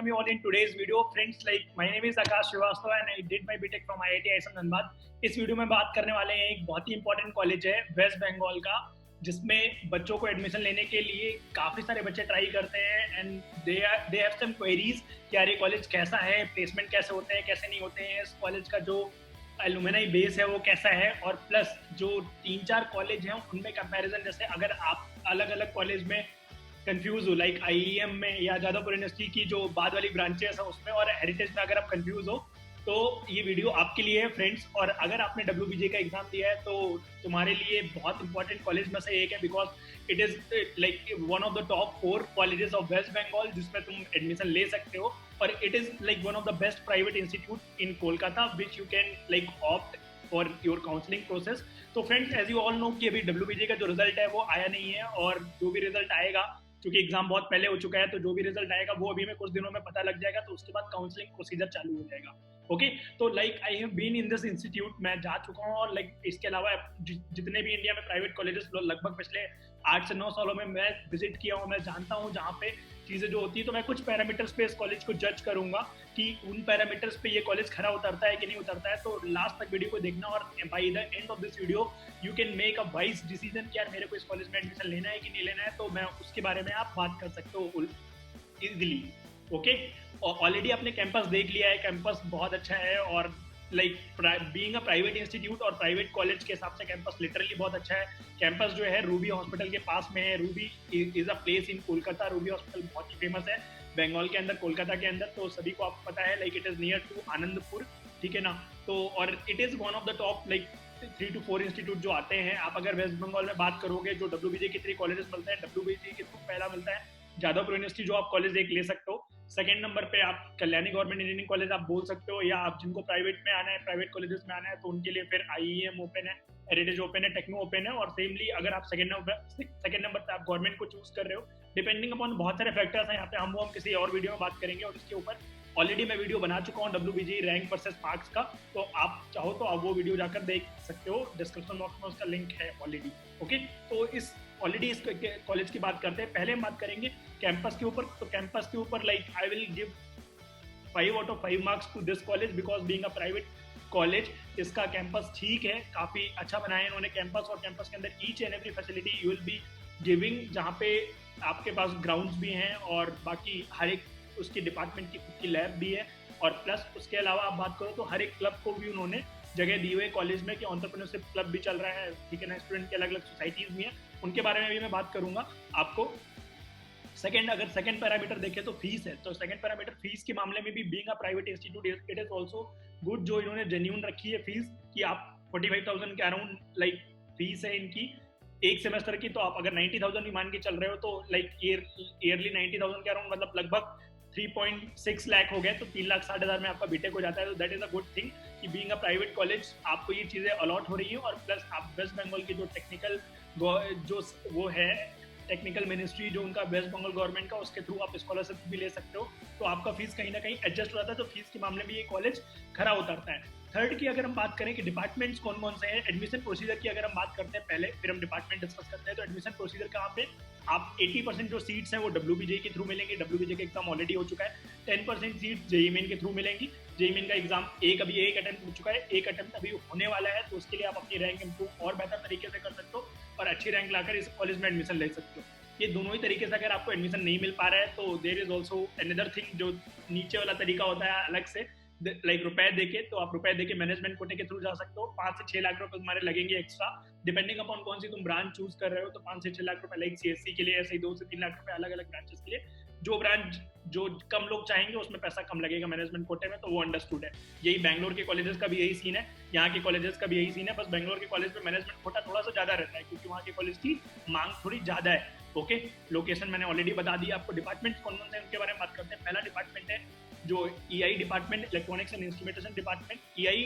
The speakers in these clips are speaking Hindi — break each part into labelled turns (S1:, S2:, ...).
S1: welcome you all in today's video. Friends, my name is Akash Srivastava and I did my BTech from IIT ISM Dhanbad. इस वीडियो में बात करने वाले हैं एक बहुत ही इंपॉर्टेंट कॉलेज है वेस्ट बंगाल का, जिसमें बच्चों को एडमिशन लेने के लिए काफ़ी सारे बच्चे ट्राई करते हैं and they have some queries कि यार ये कॉलेज कैसा है, प्लेसमेंट कैसे होते हैं, कैसे नहीं होते हैं, इस कॉलेज का जो एलुमनाई बेस है वो कैसा है, और प्लस जो 3-4 कॉलेज हैं उनमें कंपैरिजन, जैसे अगर आप अलग अलग कॉलेज में कंफ्यूज हो, लाइक आईईएम में या जादवपुर यूनिवर्सिटी की जो बाद वाली ब्रांचेस है उसमें, और हेरिटेज में अगर आप कंफ्यूज हो तो ये वीडियो आपके लिए है फ्रेंड्स। और अगर आपने WBJ का एग्जाम दिया है तो तुम्हारे लिए बहुत इंपॉर्टेंट कॉलेज में से एक है, because it is like one of the top 4 colleges of West Bengal जिसमें तुम एडमिशन ले सकते हो, और it is like one of the best private institute in Kolkata which you can like opt for your counselling process. तो friends, as you all know कि अभी WBJ का जो रिजल्ट है वो आया नहीं है, और जो भी रिजल्ट आएगा, क्योंकि एग्जाम बहुत पहले हो चुका है, तो जो भी रिजल्ट आएगा वो अभी में कुछ दिनों में पता लग जाएगा, तो उसके बाद काउंसलिंग प्रोसीजर चालू हो जाएगा। ओके, तो like I have been in this institute, मैं जा चुका हूँ, और लाइक इसके अलावा जितने भी इंडिया में प्राइवेट कॉलेजेस लगभग पिछले 8 से 9 सालों में मैं विजिट किया हूँ, मैं जानता हूँ जहाँ पे चीज़ें जो होती है, तो मैं कुछ पैरामीटर्स पे इस कॉलेज को जज करूंगा कि उन पैरामीटर्स पे ये कॉलेज खरा उतरता है कि नहीं उतरता है। तो लास्ट तक वीडियो को देखना, और by the end of this video you can make a wise decision कि यार मेरे को इस कॉलेज में एडमिशन लेना है कि नहीं लेना है, तो मैं उसके बारे में आप बात कर सकते हो इजिली। ओके, ऑलरेडी आपने कैंपस देख लिया है, कैंपस बहुत अच्छा है, और like being a private institute और प्राइवेट कॉलेज के हिसाब से कैंपस लिटरली बहुत अच्छा है। कैंपस जो है रूबी हॉस्पिटल के पास में है। Ruby is a place in Kolkata. Ruby hospital बहुत ही फेमस है बंगाल के अंदर, कोलकाता के अंदर, तो सभी को आपको पता है, like it is near to Anandpur, ठीक है ना। तो और it is one of the top like 3 to 4 institute जो आते हैं। आप अगर वेस्ट बंगाल में बात करोगे, जो WBJ के 3 कॉलेजेस मिलते हैं, WBJ के थ्रू पहला मिलता है जादवपुर यूनिवर्सिटी, जो आप कॉलेज एक ले सकते हो। सेकंड नंबर पे आप कल्याणी गवर्नमेंट इंजीनियरिंग कॉलेज आप बोल सकते हो, या आप जिनको प्राइवेट में आना है, प्राइवेट कॉलेजेस में आना है, तो उनके लिए फिर IEM ओपन है, हेरिटेज ओपन है, टेक्नो ओपन है। और सेमली अगर आप सेकंड नंबर पे आप गवर्नमेंट को चूज कर रहे हो, डिपेंडिंग अपॉन बहुत सारे फैक्टर्स हैं यहाँ पे, हम किसी और वीडियो में बात करेंगे, और इसके ऊपर ऑलरेडी मैं वीडियो बना चुका हूँ WBJ रैंक वर्सेस मार्क्स का, तो आप चाहो तो आप वो वीडियो जाकर देख सकते हो, डिस्क्रिप्शन बॉक्स में उसका लिंक है ऑलरेडी। ओके, तो इस कॉलेज की बात करते हैं। पहले हम बात करेंगे कैंपस के ऊपर। तो कैंपस के ऊपर like I will give 5 out of 5 marks to this college, because being a private college इसका कैंपस ठीक है, काफ़ी अच्छा बनाया है इन्होंने कैंपस, और कैंपस के अंदर each and every facility you will be giving, जहाँ पे आपके पास ग्राउंड्स भी हैं, और बाकी हर एक उसकी डिपार्टमेंट की खुद की लैब भी है, और प्लस उसके अलावा आप बात करो तो हर एक क्लब को भी उन्होंने जगह दी हुई है कॉलेज में, कि एंटरप्रेन्योरशिप क्लब भी चल रहा है, ठीक है ना, स्टूडेंट के अलग अलग सोसाइटीज भी हैं, उनके बारे में भी मैं बात करूंगा आपको। अगर सेकंड पैरामीटर देखें तो फीस है, तो सेकंड पैरामीटर फीस के मामले में भी being a private institute it is also good, जो इन्होंने जेन्यून रखी है फीस, कि आप 45,000 के अराउंड लाइक फीस है इनकी एक सेमेस्टर की। तो आप अगर 90,000 भी मान के चल रहे हो, तो लाइक ईयरली 90,000 के अराउंड, मतलब लगभग 3.6 लाख हो गए, तो 3,60,000 में आपका बीटेक हो जाता है। तो that is a good thing कि बीइंग अ प्राइवेट कॉलेज आपको ये चीज़ें अलॉट हो रही है, और प्लस आप वेस्ट बंगाल की जो टेक्निकल जो वो है टेक्निकल मिनिस्ट्री जो उनका वेस्ट बंगाल गवर्नमेंट का, उसके थ्रू आप स्कॉलरशिप भी ले सकते हो, तो आपका फीस कहीं ना कहीं एडजस्ट हो जाता है, तो फीस के मामले में ये कॉलेज खरा उतरता है। थर्ड की अगर हम बात करें कि डिपार्टमेंट्स कौन कौन से हैं, एडमिशन प्रोसीजर की अगर हम बात करते हैं पहले, फिर हम डिपार्टमेंट डिस्कस करते हैं। तो एडमिशन प्रोसीजर कहाँ पे आप 80% जो सीट्स हैं वो WBJ के थ्रू मिलेंगे, WBJ का एग्जाम ऑलरेडी हो चुका है। 10% सीट JEE मेन के थ्रू मिलेंगी। JEE मेन का एग्जाम अभी एक अटेम्प्ट हो चुका है, एक अटेम्प्ट अभी होने वाला है, तो उसके लिए आप अपनी रैंक इंप्रूव और बेहतर तरीके से कर सकते हो, और अच्छी रैंक लाकर इस कॉलेज में एडमिशन ले सकते हो। ये दोनों ही तरीके से अगर आपको एडमिशन नहीं मिल पा रहा है, तो there is also another thing, जो नीचे वाला तरीका होता है अलग से, लाइक रुपए देके, तो आप रुपए देके मैनेजमेंट कोटे के थ्रू जा सकते हो। 5 से 6 लाख रुपए तुम्हारे लगेंगे एक्स्ट्रा, डिपेंडिंग अपॉन कौन सी तुम ब्रांच चूज कर रहे हो, तो 5 से 6 लाख रुपए लाइक CSC के लिए, ऐसे ही 2 से 3 लाख रुपए अलग अलग ब्रांचेस के लिए। जो ब्रांच जो कम लोग चाहेंगे उसमें पैसा कम लगेगा मैनेजमेंट कोटे में, तो वो अंडरस्टूड है। यही बैंगलोर के कॉलेजेस का भी यही सीन है, यहाँ के कॉलेजेस का भी यही सीन है, बस बैंगलोर के कॉलेज में मैनेजमेंट कोटा थोड़ा सा ज्यादा रहता है, क्योंकि वहाँ के कॉलेज की मांग थोड़ी ज्यादा है। ओके, लोकेशन मैंने ऑलरेडी बता दी आपको। डिपार्टमेंट कौन कौन से उनके बारे में बात करते हैं। पहला डिपार्टमेंट है जो EI department, electronics and instrumentation department. EI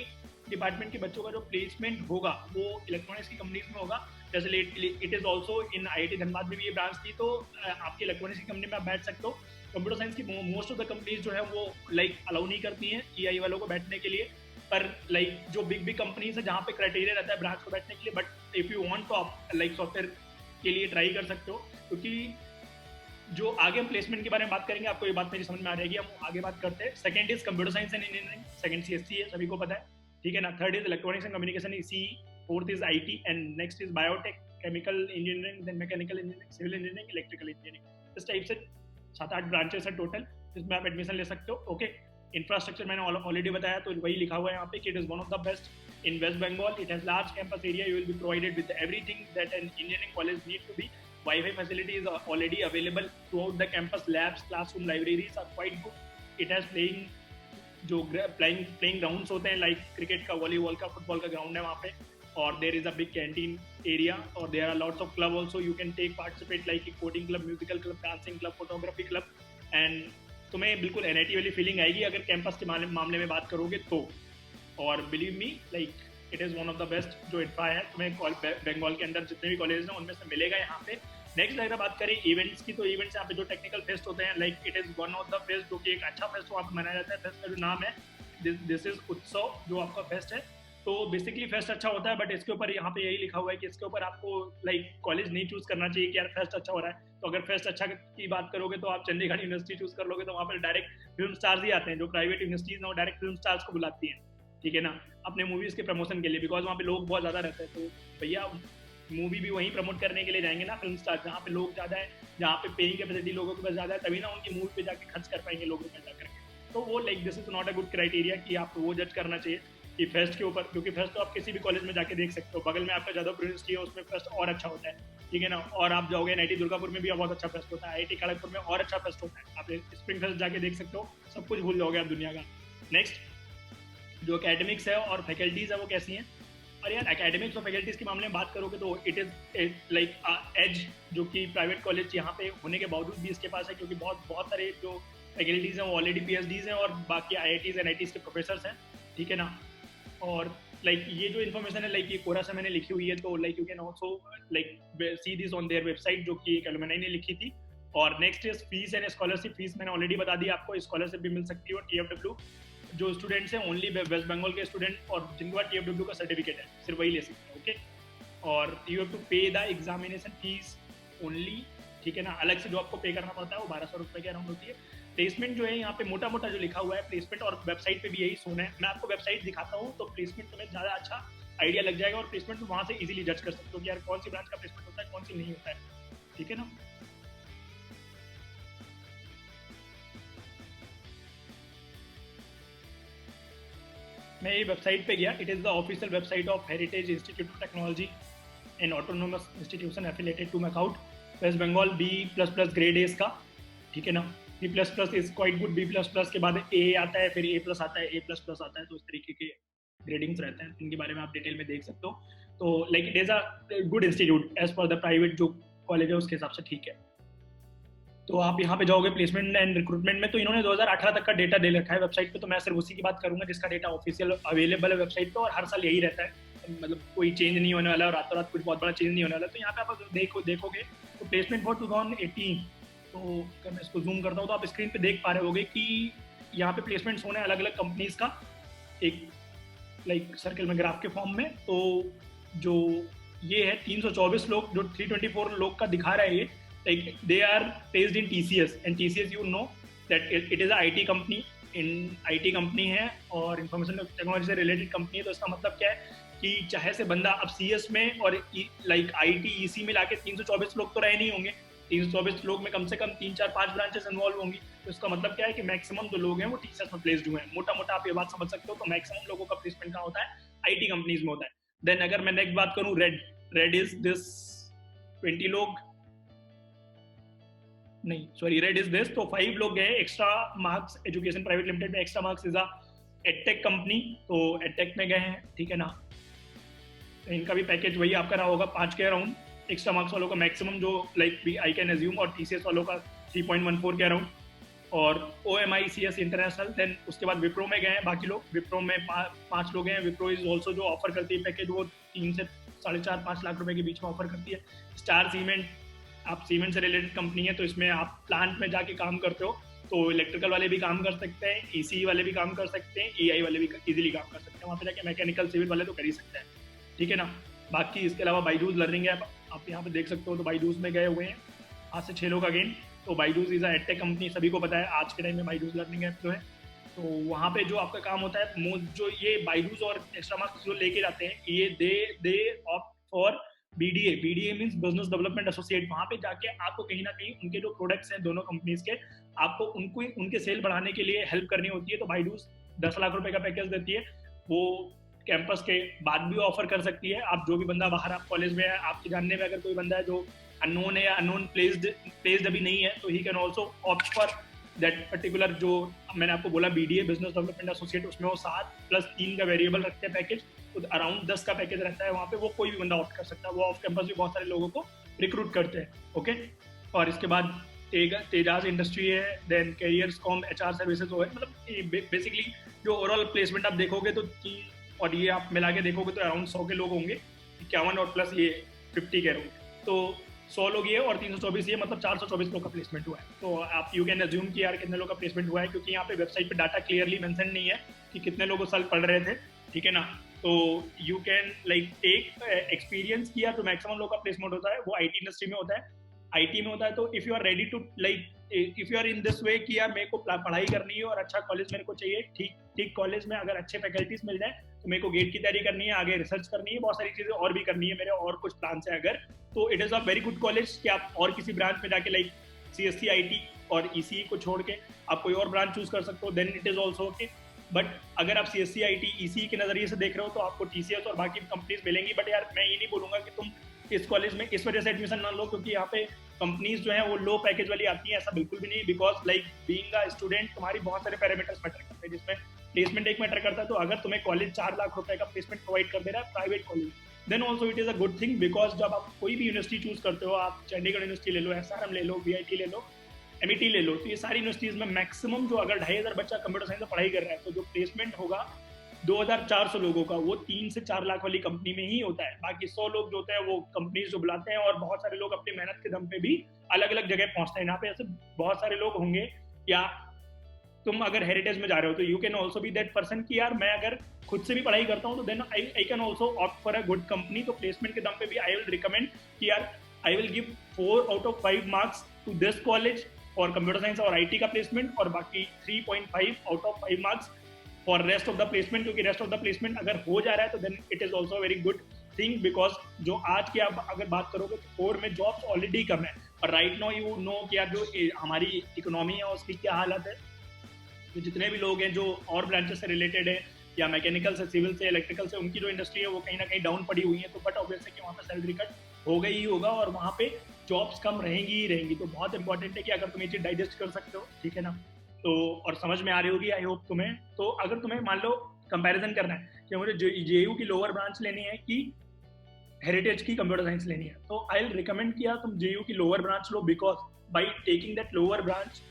S1: department के बच्चों का जो प्लेसमेंट होगा वो इलेक्ट्रॉनिक्स की कंपनीज में होगा, जैसे it is also in IIT Dhanbad में भी ये ब्रांच थी, तो आपकी इलेक्ट्रॉनिक्स की कंपनी में आप बैठ सकते हो। कंप्यूटर साइंस की मोस्ट ऑफ द कंपनीज जो है वो लाइक अलाउ नहीं करती हैं EI वालों को बैठने के लिए, पर लाइक जो बिग कंपनीज है जहाँ पे क्राइटेरिया रहता है ब्रांच को बैठने के लिए, बट इफ यू वांट तो आप लाइक सॉफ्टवेयर के लिए ट्राई कर सकते हो, क्योंकि जो आगे हम प्लेसमेंट के बारे में बात करेंगे, आपको ये बात मेरी समझ में आ जाएगी, हम आगे बात करते हैं। Second is computer science and engineering, second CSC है, सभी को पता है, ठीक है ना। Third is electronics and communication, C. Fourth is IT and next is biotech, chemical engineering, then mechanical engineering, civil engineering, electrical engineering. इस टाइप से 7-8 ब्रांचेस है टोटल, जिसमें आप एडमिशन ले सकते हो। ओके, इंफ्रास्ट्रक्चर मैंने ऑलरेडी बताया, तो वही लिखा हुआ है यहाँ पे कि it is one of the best in West Bengal. It has large campus area, you will be provided with everything that an engineering college need to be. Wi-Fi facility is already available throughout the campus. Labs, classroom, libraries are quite good. It has playing grounds होते हैं, like cricket का, volleyball का, football का ground है वहाँ पे, और there is a big canteen area, or there are lots of club also you can participate, like coding club, musical club, dancing club, photography club, and तुम्हें बिल्कुल NIT वाली फीलिंग आएगी अगर कैंपस के मामले में बात करोगे तो। और believe me, like it is one of the best जो इंफ्रा है, तुम्हें बंगाल के अंदर जितने भी कॉलेज हैं उनमें से मिलेगा यहाँ पे। नेक्स्ट अगर बात करें इवेंट्स की, तो इवेंट्स यहाँ पे जो टेक्निकल फेस्ट होते हैं, like it is one of the fest जो कि एक अच्छा फेस्ट वहाँ पे मनाया जाता है। फेस्ट का जो नाम है दिस इज उत्सव, जो आपका फेस्ट है। तो बेसिकली फेस्ट अच्छा होता है, बट इसके ऊपर यहाँ पे यही लिखा हुआ है कि इसके ऊपर आपको लाइक कॉलेज नहीं चूज करना चाहिए कि यार फेस्ट अच्छा हो रहा है। तो अगर फेस्ट अच्छा की बात करोगे तो आप चंडीगढ़ यूनिवर्सिटी चूज कर लोगे, तो वहाँ पर डायरेक्ट फिल्म स्टार्स ही आते हैं। जो प्राइवेट यूनिवर्सिटीज हैं वो डायरेक्ट फिल्म स्टार्स को बुलाती हैं, ठीक है ना, अपने मूवीज के प्रमोशन के लिए, बिकॉज वहाँ पे लोग बहुत ज़्यादा रहते हैं। तो भैया मूवी भी वहीं प्रमोट करने के लिए जाएंगे ना फिल्म स्टार, जहाँ पे लोग ज़्यादा है, जहाँ पे पेइंग कैपेसिटी लोगों के पास ज़्यादा है, तभी ना उनकी मूवी पे जाके खर्च कर पाएंगे लोग रुपये जाकर के। तो वो like this is not a good criteria कि आपको वो जज करना चाहिए कि फेस्ट के ऊपर, क्योंकि फेस्ट तो आप किसी भी कॉलेज में जाके देख सकते हो। बगल में आपका जादवपुर यूनिवर्सिटी है, उसमें फेस्ट और अच्छा होता है, ठीक है ना। और आप जाओगे NIT दुर्गापुर में भी बहुत अच्छा फेस्ट होता है, IIT खड़गपुर में और अच्छा फेस्ट होता है। आप स्प्रिंग फेस्ट जाके देख सकते हो, सब कुछ भूल जाओगे आप दुनिया का। नेक्स्ट जो एकेडमिक्स है और फैकल्टीज़ है वो कैसी हैं। और यार एकेडमिक्स और फैकल्टीज़ के मामले में बात करोगे तो इट इज़ लाइक एज जो कि प्राइवेट कॉलेज यहाँ पे होने के बावजूद भी इसके पास है, क्योंकि बहुत सारे जो फैकल्टीज़ हैं वो ऑलरेडी PhDs हैं और बाकी IITs NITs के प्रोफेसर्स हैं, ठीक है ना। और लाइक ये जो इन्फॉर्मेशन है लाइक ये कोरा से मैंने लिखी हुई है, तो like you can also like see this on their website, जो कि एक एलुमनाई ने लिखी थी। और next is fees and scholarship. Fees मैंने ऑलरेडी बता दी आपको, स्कॉलरशिप भी मिल सकती है। और TFW जो स्टूडेंट्स हैं ओनली वेस्ट बंगाल के स्टूडेंट और जिनके पास TFW का सर्टिफिकेट है सिर्फ वही ले सकते हैं, ओके। और यू हैव टू पे द एग्जामिनेशन फीस ओनली, ठीक है ना। अलग से जो आपको पे करना पड़ता है वो 1200 रुपये के अराउंड होती है। प्लेसमेंट जो है यहाँ पे मोटा मोटा जो लिखा हुआ है प्लेसमेंट, और वेबसाइट पे भी यही सोना है। मैं आपको वेबसाइट दिखाता हूँ तो प्लेसमेंट तुम्हें ज़्यादा अच्छा आइडिया लग जाएगा, और प्लेसमेंट वहाँ से इजीली जज कर सकते हो कि यार कौन सी ब्रांच का प्लेसमेंट होता है, कौन सी नहीं होता है, ठीक है ना। मैं ये वेबसाइट पे गया, it is the official website of Heritage Institute of Technology and autonomous institution affiliated to MAKAUT West Bengal, B++ grade A इसका, ठीक है ना। B++ is quite good, B++ के बाद A आता है, फिर A+ आता है, A++ आता है, तो इस तरीके के ग्रेडिंग्स रहते हैं, इनके बारे में आप डिटेल में देख सकते हो। तो like it is a good institute as per the private जो कॉलेज है उसके हिसाब से, ठीक है। तो आप यहाँ पे जाओगे प्लेसमेंट एंड रिक्रूटमेंट में, तो इन्होंने 2018 तक का डेटा दे रखा है वेबसाइट पे, तो मैं सिर्फ उसी की बात करूंगा जिसका डेटा ऑफिशियल अवेलेबल है वेबसाइट पे, और हर साल यही रहता है, मतलब कोई चेंज नहीं होने वाला, और रातों रात कुछ बहुत बड़ा चेंज नहीं होने वाला। तो यहाँ पे आप देखोगे तो प्लेसमेंट फॉर 2018, तो अगर मैं इसको जूम करता हूँ तो आप स्क्रीन पे देख पा रहे होगे कि यहाँ पे प्लेसमेंट्स होने अलग अलग कंपनीज का एक लाइक सर्कल में ग्राफ के फॉर्म में। तो जो ये है 324 लोग, जो 324 लोग का दिखा रहा है ये, like they are placed in TCS, and TCS you know that it is a IT company, IT company है और इंफॉर्मेशन टेक्नोलॉजी से रिलेटेड कंपनी है। तो इसका मतलब क्या है कि चाहे से बंदा अब CS में और लाइक IT EC में लाके 324 लोग तो रहे नहीं होंगे, 324 लोग में कम से कम 3-4-5 ब्रांचेस इन्वॉल्व होंगी। तो इसका मतलब क्या है कि मैक्सिमम जो लोग हैं वो TCS में प्लेस्ड हुए हैं। मोटा मोटा आप ये बात समझ सकते हो। तो मैक्सिमम लोगों का प्लेसमेंट कहाँ होता है, IT कंपनीज में होता है। देन अगर मैं नेक्स्ट बात करूँ, रेड इज दिस 20 लोग नहीं, सॉरी, रेड इज दिस, तो 5 लोग गए। Extramarks education private limited में, Extramarks is a edtech company, तो एडटेक में गए हैं, ठीक है ना। तो इनका भी पैकेज वही आपका रहा होगा 5 के अराउंड। एक्स्ट्रा मार्क्स वालों का मैक्सिमम जो लाइक आई कैन एज्यूम, और TCS वालों का 3.14 के अराउंड, और OMICS इंटरनेशनल। देन उसके बाद विप्रो में गए हैं बाकी लोग, विप्रो में 5 लोग हैं। विप्रो इज ऑल्सो जो ऑफर करती है पैकेज, वो 3 से 4.5-5 लाख रुपए के बीच में ऑफर करती है। स्टार सीमेंट, आप सीमेंट से रिलेटेड कंपनी है, तो इसमें आप प्लांट में जाके काम करते हो, तो इलेक्ट्रिकल वाले भी काम कर सकते हैं, ECE वाले भी काम कर सकते हैं, EI वाले भी इजीली काम कर सकते हैं। वहाँ पे जाके मैकेनिकल सिविल वाले तो कर ही सकते हैं, ठीक है ना। बाकी इसके अलावा बाइजूस लर्निंग ऐप आप यहाँ पे देख सकते हो, तो बाइजूस में गए हुए हैं 5 से 6 लोग अगेन। तो Byju's is a edtech company, सभी को पता है आज के टाइम में बायजूस लर्निंग ऐप जो है। तो वहाँ पे जो आपका काम होता है, जो ये बायजूस और एक्स्ट्रा मार्क्स जो लेके जाते हैं, ये दे opt for BDA. BDA means business development associate. वहाँ पे जाके आपको कहीं ना कहीं उनके जो प्रोडक्ट्स हैं दोनों कंपनीज के, आपको उनको उनके सेल बढ़ाने के लिए हेल्प करनी होती है। तो बायजूस 10 लाख रुपए का पैकेज देती है, वो कैंपस के बाद भी ऑफर कर सकती है। आप जो भी बंदा बाहर आप कॉलेज में है, आपके जानने में अगर कोई बंदा है जो अननोन है या अननोन प्लेस्ड अभी नहीं है, तो he can also opt for that particular, जो मैंने आपको बोला बीडीए बिजनेस डेवलपमेंट एसोसिएट। उसमें वो 7 + 3 का वेरिएबल रखते हैं पैकेज, तो अराउंड 10 का पैकेज रहता है। वहाँ पे वो कोई भी बंदा ऑप्ट कर सकता है। वो ऑफ कैंपस भी बहुत सारे लोगों को रिक्रूट करते हैं। ओके, और इसके बाद तेजाज इंडस्ट्री है, देन कैरियर्स.com, HR सर्विसेज है। मतलब बेसिकली जो ओवरऑल प्लेसमेंट आप देखोगे तो 3 और ये आप मिला के देखोगे तो अराउंड 100 के लोग होंगे, 51 और प्लस ये 50 के लोग, तो 100 लोग ये और 324 ये, मतलब 424 लोग का प्लेसमेंट हुआ है। तो आप यू कैन अज्यूम कि यार कितने लोग का प्लेसमेंट हुआ है, क्योंकि यहाँ पे वेबसाइट पे डाटा क्लियरली मेंशन नहीं है कि कितने लोग उस साल पढ़ रहे थे, ठीक है ना। तो you can like take experience किया तो मैक्सिमम लोग का प्लेसमेंट होता है वो आईटी इंडस्ट्री में होता है। आईटी में होता है तो if you are ready to like, if you are in this way कि यार मेरे को पढ़ाई करनी है और अच्छा कॉलेज मेरे को चाहिए, ठीक कॉलेज में अगर अच्छे फैकल्टीज मिल जाए, तो मेरे को गेट की तैयारी करनी है, आगे रिसर्च करनी है, बहुत सारी चीजें और भी करनी है मेरे, और कुछ प्लान है अगर, तो it is a very good college कि आप और किसी ब्रांच में जाके लाइक CSC IT और ECE को छोड़ के आप कोई और ब्रांच चूज कर सकते हो, then it is also okay. But अगर आप CSC IT ECE के नजरिए से देख रहे हो तो आपको TCS और बाकी कंपनीज मिलेंगी। बट यार मैं ये नहीं बोलूंगा कि तुम इस कॉलेज में इस वजह से एडमिशन ना लो क्योंकि यहाँ पे कंपनीज जो है वो लो पैकेज वाली आती है, ऐसा बिल्कुल भी नहीं। Because like being a student तुम्हारी बहुत सारे पैरामीटर्स मैटर करते हैं, जिसमें प्लेसमेंट एक मैटर करता है। तो अगर तुम्हें कॉलेज 4 लाख रुपए का प्लेसमेंट प्रोवाइड कर दे रहा है private college, then also it is a good thing. Because जब आप कोई भी यूनिवर्सिटी चूज करते हो, आप चंडीगढ़ यूनिवर्सिटी ले लो, SRM ले लो, VIT ले लो, MIT ले लो, तो ये सारी यूनिवर्सिटीज में मैक्सिमम जो अगर 2500 बच्चा कंप्यूटर साइंस में पढ़ाई कर रहा है, तो जो प्लेसमेंट होगा 2400 लोगों का, वो 3 से 4 लाख वाली कंपनी में ही होता है। बाकी 100 लोग जो होते हैं वो कंपनीज जो बुलाते हैं, और बहुत सारे लोग अपनी मेहनत के दम पे भी अलग अलग जगह पहुंचते हैं। यहाँ पे ऐसे बहुत सारे लोग होंगे, या तुम अगर हेरिटेज में जा रहे हो तो you can also be that person कि यार मैं अगर खुद से भी पढ़ाई करता हूँ तो then I can also opt for a good company. तो प्लेसमेंट के दम पे भी आई विल रिकमेंड कि यार I will give 4 out of 5 marks to this college और कंप्यूटर साइंस और IT का प्लेसमेंट, और बाकी 3.5 out of 5 marks for rest of the placement. क्योंकि रेस्ट ऑफ द प्लेसमेंट अगर हो जा रहा है तो then it is also very good thing. Because जो आज की आप अगर बात करोगे तो 4 में जॉब्स ऑलरेडी कम है, और राइट नाउ यू नो कि यार जो हमारी इकोनॉमी है उसकी क्या हालत है। तो जितने भी लोग हैं जो और ब्रांचेस से रिलेटेड है, या मैकेनिकल से, सिविल से, इलेक्ट्रिकल से, उनकी जो इंडस्ट्री है वो कहीं ना कहीं डाउन पड़ी हुई है। तो बट ऑब्वियस है कि वहाँ पे सैलरी कट होगा ही होगा, और वहाँ पे जॉब्स कम रहेंगी ही रहेंगी। तो बहुत इंपॉर्टेंट है कि अगर तुम ये चीज डाइजेस्ट कर सकते हो, ठीक है ना, तो और समझ में आ रही होगी आई होप तुम्हें। तो अगर तुम्हें मान लो कंपैरिजन करना है कि मुझे JU की लोअर ब्रांच लेनी है कि हेरिटेज की कंप्यूटर साइंस लेनी है, तो आई विल रिकमेंड किया तुम JU की lower branch low. Because by taking that lower branch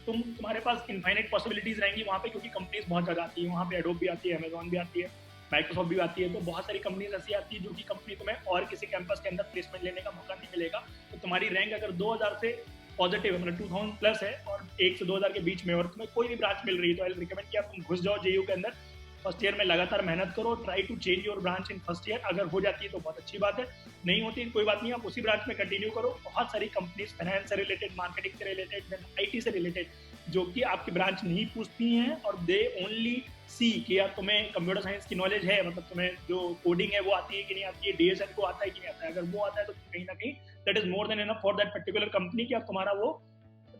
S1: तुम्हारे पास इनफाइनाइट पॉसिबिलिटीज रहेंगी वहाँ पे, क्योंकि कंपनीज बहुत ज़्यादा आती है वहाँ पे। एडोब भी आती है, अमेजॉन भी आती है, माइक्रोसॉफ्ट भी आती है। तो बहुत सारी कंपनीज ऐसी आती है जो कि कंपनी तुम्हें और किसी कैंपस के अंदर प्लेसमेंट लेने का मौका नहीं मिलेगा। तो तुम्हारी रैंक अगर 2000 से पॉजिटिव है, मतलब 2000 प्लस है, और 1 से 2000 के बीच में, और तुम्हें कोई भी ब्रांच मिल रही है, तो आई रिकमेंड कि आप तुम घुस जाओ JU के अंदर। फर्स्ट ईयर में लगातार मेहनत करो, try to change your branch in first year. अगर हो जाती है तो बहुत अच्छी बात है, नहीं होती कोई बात नहीं, आप उसी ब्रांच में कंटिन्यू करो। बहुत सारी कंपनीज फाइनेंस से रिलेटेड, मार्केटिंग से रिलेटेड, IT से रिलेटेड, जो कि आपकी ब्रांच नहीं पूछती हैं, और दे ओनली सी कि यार तुम्हें कंप्यूटर साइंस की नॉलेज है, मतलब तुम्हें जो कोडिंग है वो आती है कि नहीं आती है, DSL को आता है कि नहीं आता है। अगर वो आता है तो कहीं ना कहीं that is more than enough for that particular company कि आप तुम्हारा वो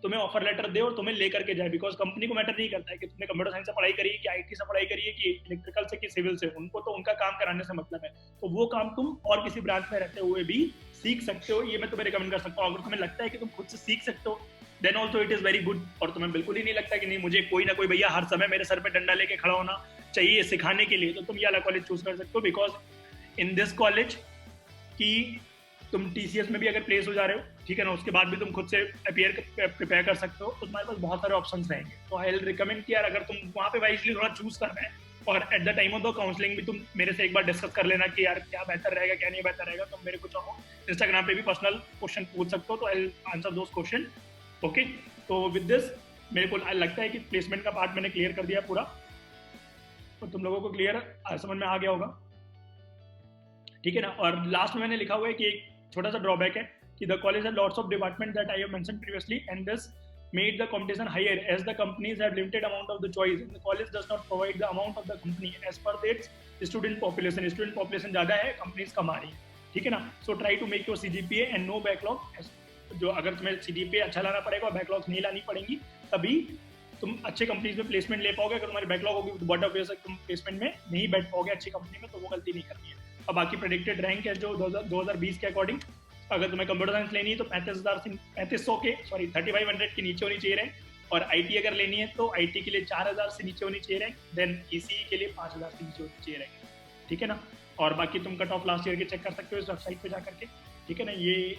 S1: तुम्हें ऑफर लेटर दे और तुम्हें लेकर के जाए। बिकॉज कंपनी को मैटर नहीं करता है कि तुमने कंप्यूटर साइंस से पढ़ाई करी है कि IT से पढ़ाई करी है कि इलेक्ट्रिकल से कि सिविल से, उनको तो उनका काम कराने से मतलब है। तो वो काम तुम और किसी ब्रांच में रहते हुए भी सीख सकते हो, ये मैं तुम्हें रिकमेंड कर सकता हूँ। अगर तुम्हें लगता है कि तुम खुद से सीख सकते हो then also it is very good, और तुम्हें बिल्कुल ही नहीं लगता कि नहीं मुझे कोई ना कोई भैया हर समय मेरे सर पे डंडा लेके खड़ा होना चाहिए सिखाने के लिए, तो तुम ये वाला कॉलेज चूज कर सकते हो। बिकॉज इन दिस कॉलेज की तुम TCS में भी अगर प्लेस हो जा रहे हो, ठीक है ना, उसके बाद भी तुम खुद से प्रिपेयर कर सकते हो, तो तुम्हारे पास बहुत सारे ऑप्शन रहेंगे। तो आई विल रिकमेंड कि यार अगर तुम वहाँ पे वाइजली थोड़ा चूज करना है, और at the time of the counselling भी तुम मेरे से एक बार डिस्कस कर लेना कि यार क्या बेहतर रहेगा क्या नहीं बेहतर रहेगा। तो मेरे को चाहो इंस्टाग्राम पे भी पर्सनल क्वेश्चन पूछ सकते हो, तो I will answer those question. Okay, तो विद दिस मेरे को लगता है कि प्लेसमेंट का पार्ट मैंने क्लियर कर दिया पूरा, तो तुम लोगों को क्लियर समझ में आ गया होगा, ठीक है ना। और लास्ट में मैंने लिखा हुआ है कि एक छोटा सा ड्रॉबैक है कि the college has lots of departments that I have mentioned previously, and this made the competition higher as the companies have limited amount of the choice, and the college does not provide the amount of the company as per its student population. Student population ज़्यादा है, companies कम आ रही है, ठीक है ना. So try to make your CGPA and no backlog. जो अगर तुम्हें CGPA अच्छा लाना पड़ेगा, बैकलॉग नहीं लानी पड़ेंगी, तभी तुम अच्छे कंपनीज में प्लेसमेंट ले पाओगे. अगर तुम्हारी बैकलॉग होगी तो बट ऑब्वियस तुम प्लेसमेंट में नहीं बैठ पाओगे अच्छी कंपनी में, तो वो गलती नहीं करनी है. अब बाकी प्रेडिक्टेड रैंक है जो 2020 के अकॉर्डिंग, अगर तुम्हें कंप्यूटर साइंस लेनी है तो 3500 के 3500 के नीचे होनी चाहिए रैंक, और IT अगर लेनी है तो IT के लिए 4000 से नीचे होनी चाहिए रैंक, देन ECE के लिए 5000 से नीचे होनी चाहिए रैंक, ठीक है ना. और बाकी तुम कट ऑफ लास्ट ईयर के चेक कर सकते हो इस वेबसाइट पे जाकर के, ठीक है ना. ये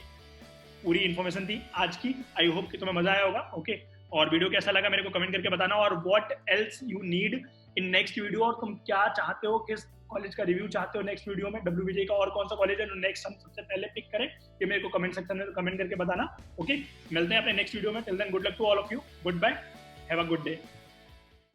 S1: पूरी इन्फॉर्मेशन थी आज की. आई होप कि तुम्हें मजा आया होगा. ओके, और वीडियो कैसा लगा मेरे को कमेंट करके बताना, और what else you need in next video, और तुम क्या चाहते हो, किस कॉलेज का रिव्यू चाहते हो नेक्स्ट वीडियो में, WBJ का और कौन सा कॉलेज है जो नेक्स्ट हम सबसे पहले पिक करें, ये मेरे को कमेंट सेक्शन में कमेंट करके बताना. ओके, मिलते हैं अपने नेक्स्ट वीडियो में. Till then good luck to all of you. Goodbye, have a good day.